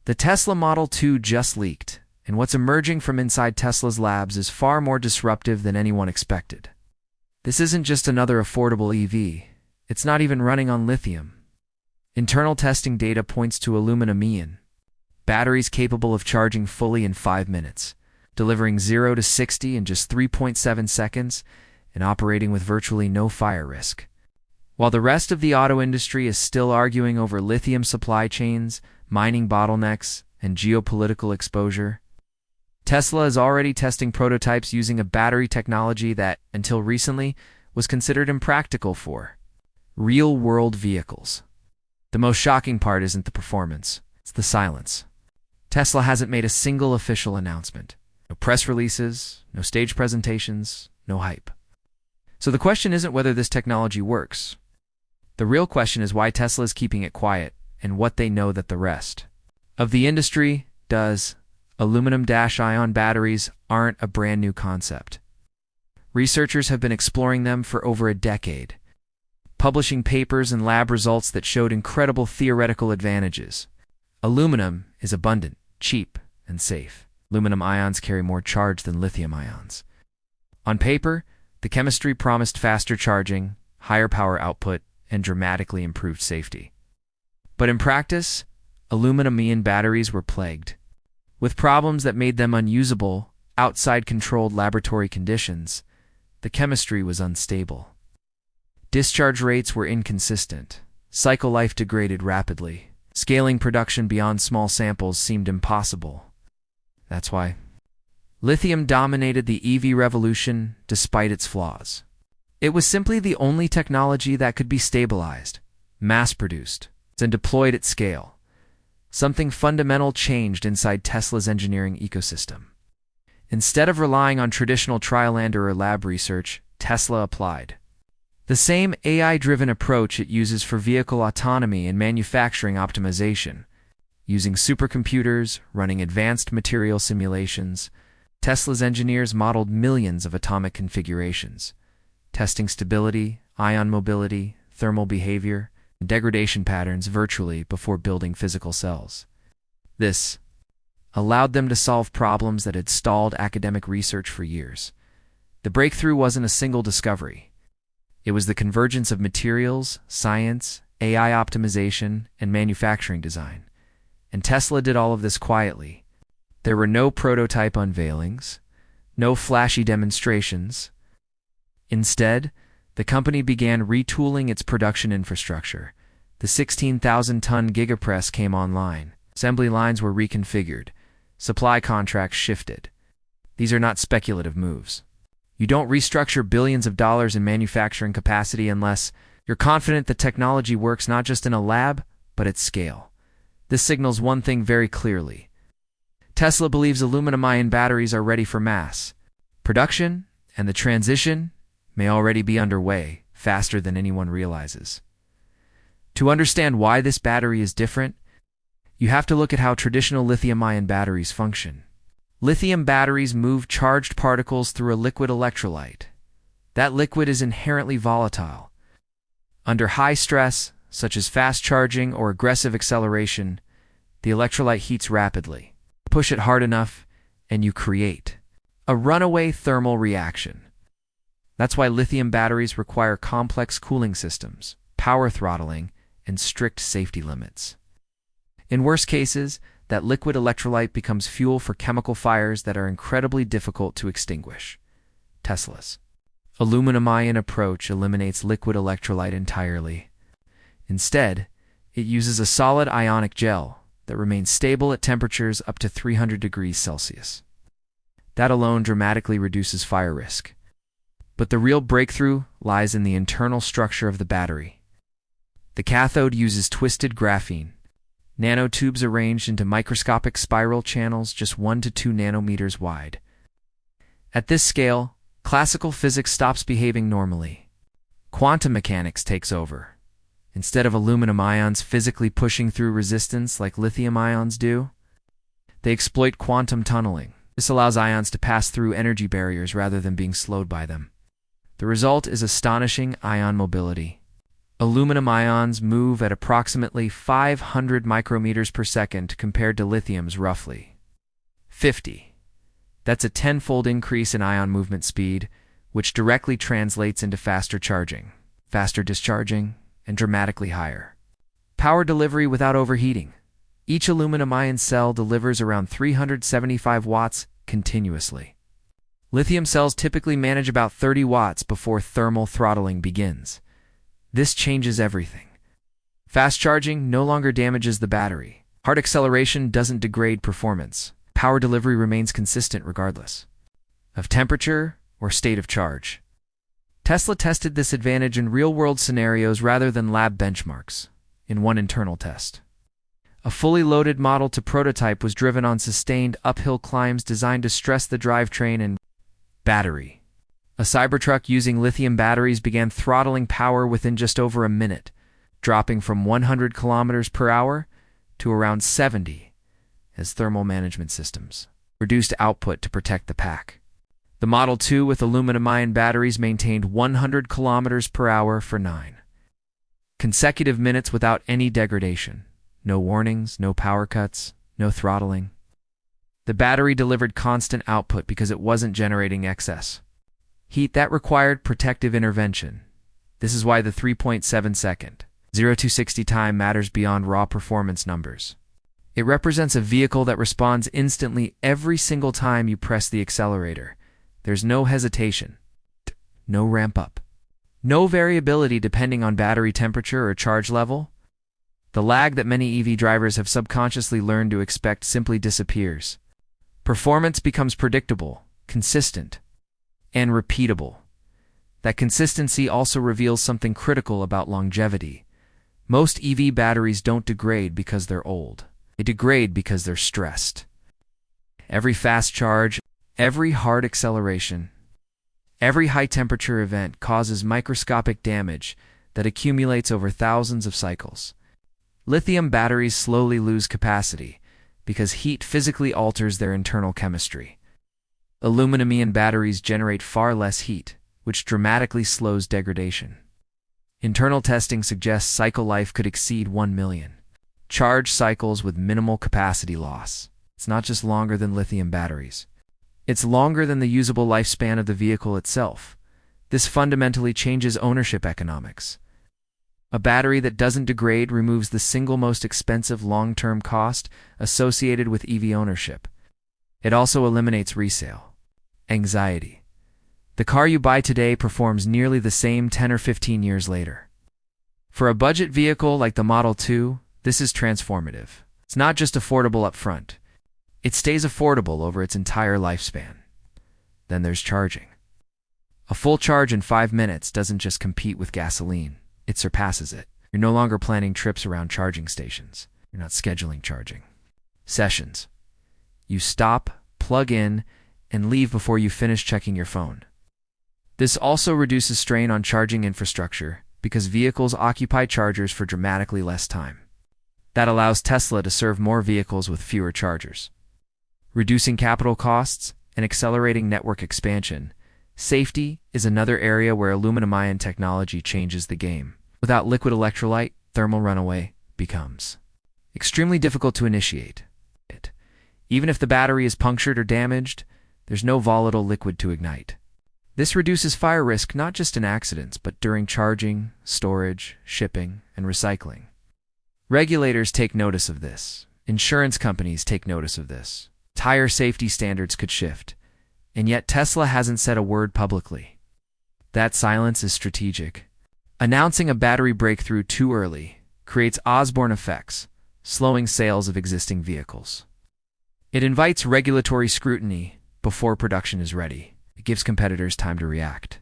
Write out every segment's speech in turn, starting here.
The Tesla Model 2 just leaked, and what's emerging from inside Tesla's labs is far more disruptive than anyone expected. This isn't just another affordable EV. It's not even running on lithium. Internal testing data points to aluminum-ion batteries capable of charging fully in 5 minutes, delivering 0 to 60 in just 3.7 seconds, and operating with virtually no fire risk. While the rest of the auto industry is still arguing over lithium supply chains, mining bottlenecks, and geopolitical exposure, Tesla is already testing prototypes using a battery technology that, until recently, was considered impractical for real-world vehicles. The most shocking part isn't the performance, it's the silence. Tesla hasn't made a single official announcement. No press releases, no stage presentations, no hype. So the question isn't whether this technology works. The real question is why Tesla is keeping it quiet and what they know that the rest of the industry does. Aluminum-ion batteries aren't a brand new concept. Researchers have been exploring them for over a decade, publishing papers and lab results that showed incredible theoretical advantages. Aluminum is abundant, cheap, and safe. Aluminum ions carry more charge than lithium ions. On paper, the chemistry promised faster charging, higher power output, and dramatically improved safety. But in practice, aluminum-ion batteries were plagued with problems that made them unusable outside controlled laboratory conditions. The chemistry was unstable. Discharge rates were inconsistent. Cycle life degraded rapidly. Scaling production beyond small samples seemed impossible. That's why lithium dominated the EV revolution despite its flaws. It was simply the only technology that could be stabilized, mass-produced, and deployed at scale. Something fundamental changed inside Tesla's engineering ecosystem. Instead of relying on traditional trial-and-error or lab research, Tesla applied the same AI-driven approach it uses for vehicle autonomy and manufacturing optimization. Using supercomputers, running advanced material simulations, Tesla's engineers modeled millions of atomic configurations, testing stability, ion mobility, thermal behavior, and degradation patterns virtually before building physical cells. This allowed them to solve problems that had stalled academic research for years. The breakthrough wasn't a single discovery. It was the convergence of materials, science, AI optimization, and manufacturing design. And Tesla did all of this quietly. There were no prototype unveilings, no flashy demonstrations. Instead, the company began retooling its production infrastructure. The 16,000-ton gigapress came online. Assembly lines were reconfigured. Supply contracts shifted. These are not speculative moves. You don't restructure billions of dollars in manufacturing capacity unless you're confident the technology works not just in a lab, but at scale. This signals one thing very clearly. Tesla believes aluminum-ion batteries are ready for mass production, and the transition may already be underway, faster than anyone realizes. To understand why this battery is different, you have to look at how traditional lithium-ion batteries function. Lithium batteries move charged particles through a liquid electrolyte. That liquid is inherently volatile. Under high stress, such as fast charging or aggressive acceleration, the electrolyte heats rapidly. Push it hard enough, and you create a runaway thermal reaction. That's why lithium batteries require complex cooling systems, power throttling, and strict safety limits. In worst cases, that liquid electrolyte becomes fuel for chemical fires that are incredibly difficult to extinguish. Tesla's aluminum-ion approach eliminates liquid electrolyte entirely. Instead, it uses a solid ionic gel that remains stable at temperatures up to 300 degrees Celsius. That alone dramatically reduces fire risk. But the real breakthrough lies in the internal structure of the battery. The cathode uses twisted graphene, nanotubes arranged into microscopic spiral channels just 1 to 2 nanometers wide. At this scale, classical physics stops behaving normally. Quantum mechanics takes over. Instead of aluminum ions physically pushing through resistance like lithium ions do, they exploit quantum tunneling. This allows ions to pass through energy barriers rather than being slowed by them. The result is astonishing ion mobility. Aluminum ions move at approximately 500 micrometers per second compared to lithium's roughly 50. That's a tenfold increase in ion movement speed, which directly translates into faster charging, faster discharging, and dramatically higher power delivery without overheating. Each aluminum ion cell delivers around 375 watts continuously. Lithium cells typically manage about 30 watts before thermal throttling begins. This changes everything. Fast charging no longer damages the battery. Hard acceleration doesn't degrade performance. Power delivery remains consistent regardless of temperature or state of charge. Tesla tested this advantage in real-world scenarios rather than lab benchmarks. In one internal test, a fully loaded Model to prototype was driven on sustained uphill climbs designed to stress the drivetrain and battery. A Cybertruck using lithium batteries began throttling power within just over a minute, dropping from 100 kilometers per hour to around 70 as thermal management systems reduced output to protect the pack. The Model 2 with aluminum-ion batteries maintained 100 kilometers per hour for 9 consecutive minutes without any degradation. No warnings, no power cuts, no throttling. The battery delivered constant output because it wasn't generating excess heat that required protective intervention. This is why the 3.7-second 0 to 60 time matters beyond raw performance numbers. It represents a vehicle that responds instantly every single time you press the accelerator. There's no hesitation, no ramp up, no variability depending on battery temperature or charge level. The lag that many EV drivers have subconsciously learned to expect simply disappears. Performance becomes predictable, consistent, and repeatable. That consistency also reveals something critical about longevity. Most EV batteries don't degrade because they're old. They degrade because they're stressed. Every fast charge, every hard acceleration, every high-temperature event causes microscopic damage that accumulates over thousands of cycles. Lithium batteries slowly lose capacity because heat physically alters their internal chemistry. Aluminum-ion batteries generate far less heat, which dramatically slows degradation. Internal testing suggests cycle life could exceed 1 million charge cycles with minimal capacity loss. It's not just longer than lithium batteries. It's longer than the usable lifespan of the vehicle itself. This fundamentally changes ownership economics. A battery that doesn't degrade removes the single most expensive long-term cost associated with EV ownership. It also eliminates resale anxiety. The car you buy today performs nearly the same 10 or 15 years later. For a budget vehicle like the Model 2, this is transformative. It's not just affordable up front. It stays affordable over its entire lifespan. Then there's charging. A full charge in 5 minutes doesn't just compete with gasoline. It surpasses it. You're no longer planning trips around charging stations. You're not scheduling charging sessions. You stop, plug in, and leave before you finish checking your phone. This also reduces strain on charging infrastructure because vehicles occupy chargers for dramatically less time. That allows Tesla to serve more vehicles with fewer chargers. Reducing capital costs and accelerating network expansion. Safety is another area where aluminum-ion technology changes the game. Without liquid electrolyte, thermal runaway becomes extremely difficult to initiate. Even if the battery is punctured or damaged, there's no volatile liquid to ignite. This reduces fire risk not just in accidents, but during charging, storage, shipping, and recycling. Regulators take notice of this. Insurance companies take notice of this. Tire safety standards could shift. And yet Tesla hasn't said a word publicly. That silence is strategic. Announcing a battery breakthrough too early creates Osborne effects, slowing sales of existing vehicles. It invites regulatory scrutiny before production is ready. It gives competitors time to react.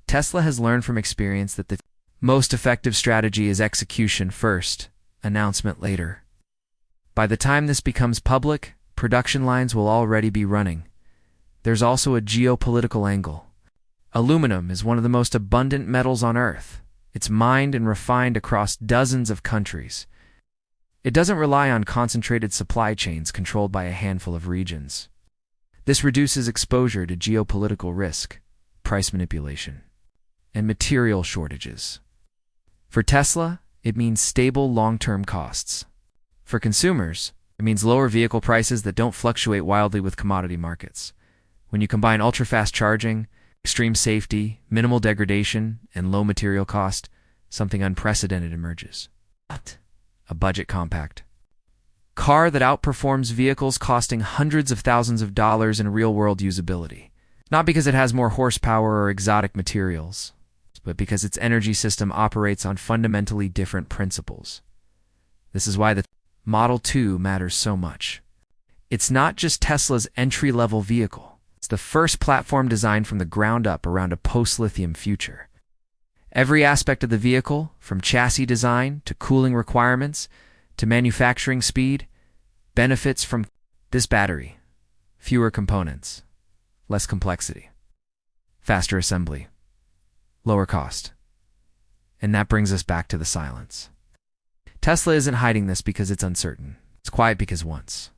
Tesla has learned from experience that the most effective strategy is execution first, announcement later. By the time this becomes public, production lines will already be running. There's also a geopolitical angle. Aluminum is one of the most abundant metals on Earth. It's mined and refined across dozens of countries. It doesn't rely on concentrated supply chains controlled by a handful of regions. This reduces exposure to geopolitical risk, price manipulation, and material shortages. For Tesla, it means stable long-term costs. For consumers, it means lower vehicle prices that don't fluctuate wildly with commodity markets. When you combine ultra-fast charging, extreme safety, minimal degradation, and low material cost, something unprecedented emerges. A budget compact car that outperforms vehicles costing hundreds of thousands of dollars in real-world usability. Not because it has more horsepower or exotic materials, but because its energy system operates on fundamentally different principles. This is why the Model 2 matters so much. It's not just Tesla's entry-level vehicle. It's the first platform designed from the ground up around a post-lithium future. Every aspect of the vehicle, from chassis design to cooling requirements to manufacturing speed, benefits from this battery. Fewer components, less complexity, faster assembly, lower cost. And that brings us back to the silence. Tesla isn't hiding this because it's uncertain. It's quiet because once